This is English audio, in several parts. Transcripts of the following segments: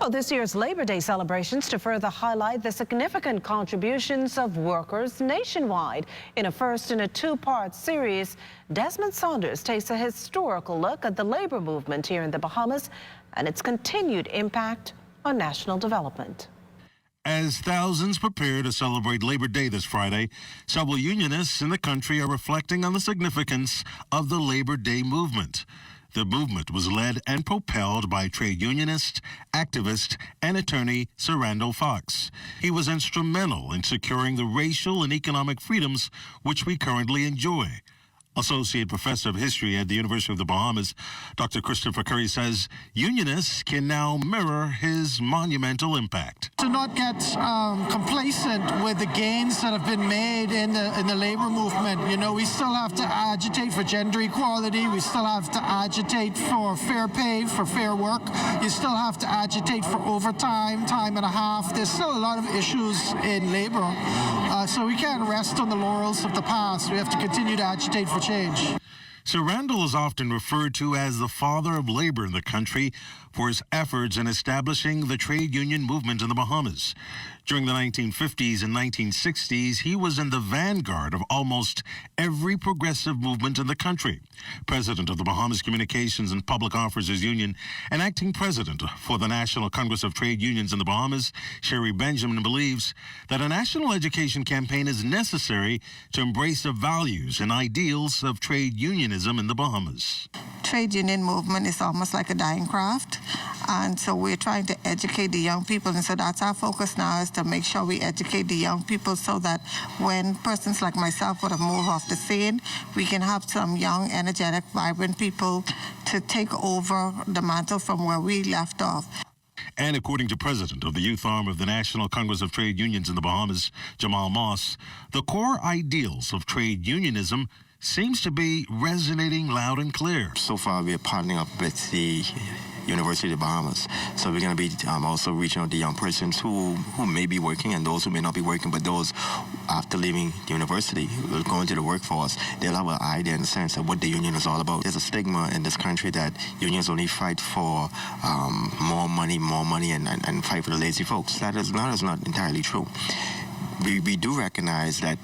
Well, this year's Labor Day celebrations to further highlight the significant contributions of workers nationwide. In a first in a two-part series, Desmond Saunders takes a historical look at the labor movement here in the Bahamas and its continued impact on national development. As thousands prepare to celebrate Labor Day this Friday, several unionists in the country are reflecting on the significance of the Labor Day movement. The movement was led and propelled by trade unionist, activist, and attorney Sir Randall Fox. He was instrumental in securing the racial and economic freedoms which we currently enjoy. Associate Professor of History at the University of the Bahamas, Dr. Christopher Curry says unionists can now mirror his monumental impact. To not get complacent with the gains that have been made in the labor movement. You know, we still have to agitate for gender equality. We still have to agitate for fair pay, for fair work. You still have to agitate for overtime, time and a half. There's still a lot of issues in labor. So we can't rest on the laurels of the past. We have to continue to agitate for change. Sir Randall is often referred to as the father of labor in the country for his efforts in establishing the trade union movement in the Bahamas. During the 1950s and 1960s, he was in the vanguard of almost every progressive movement in the country. President of the Bahamas Communications and Public Officers Union and acting president for the National Congress of Trade Unions in the Bahamas, Sherry Benjamin believes that a national education campaign is necessary to embrace the values and ideals of trade unionism in the Bahamas. Trade union movement is almost like a dying craft, and so we're trying to educate the young people, and so that's our focus now, is to make sure we educate the young people so that when persons like myself would have moved off the scene, we can have some young, energetic, vibrant people to take over the mantle from where we left off. And according to President of the Youth Arm of the National Congress of Trade Unions in the Bahamas, Jamal Moss, the core ideals of trade unionism seems to be resonating loud and clear. So far, we are partnering up with the University of the Bahamas. So we're going to be also reaching out to young persons who may be working and those who may not be working, but those after leaving the university will go into the workforce. They'll have an idea and a sense of what the union is all about. There's a stigma in this country that unions only fight for more money, and fight for the lazy folks. That is not entirely true. We do recognize that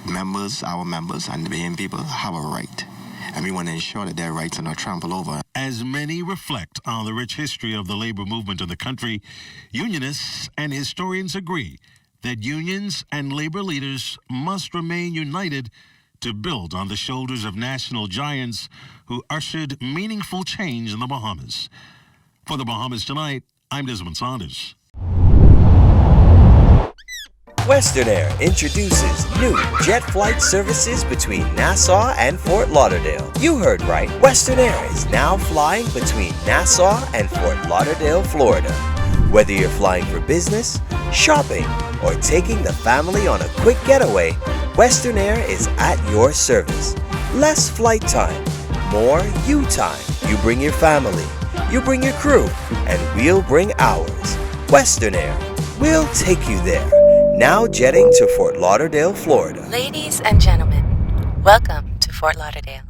our members, and the Bahian people have a right. And we want to ensure that their rights are not trampled over. As many reflect on the rich history of the labor movement in the country, unionists and historians agree that unions and labor leaders must remain united to build on the shoulders of national giants who ushered meaningful change in the Bahamas. For the Bahamas Tonight, I'm Desmond Saunders. Western Air introduces new jet flight services between Nassau and Fort Lauderdale. You heard right. Western Air is now flying between Nassau and Fort Lauderdale, Florida. Whether you're flying for business, shopping, or taking the family on a quick getaway, Western Air is at your service. Less flight time, more you time. You bring your family, you bring your crew, and we'll bring ours. Western Air, we'll take you there. Now jetting to Fort Lauderdale, Florida. Ladies and gentlemen, welcome to Fort Lauderdale.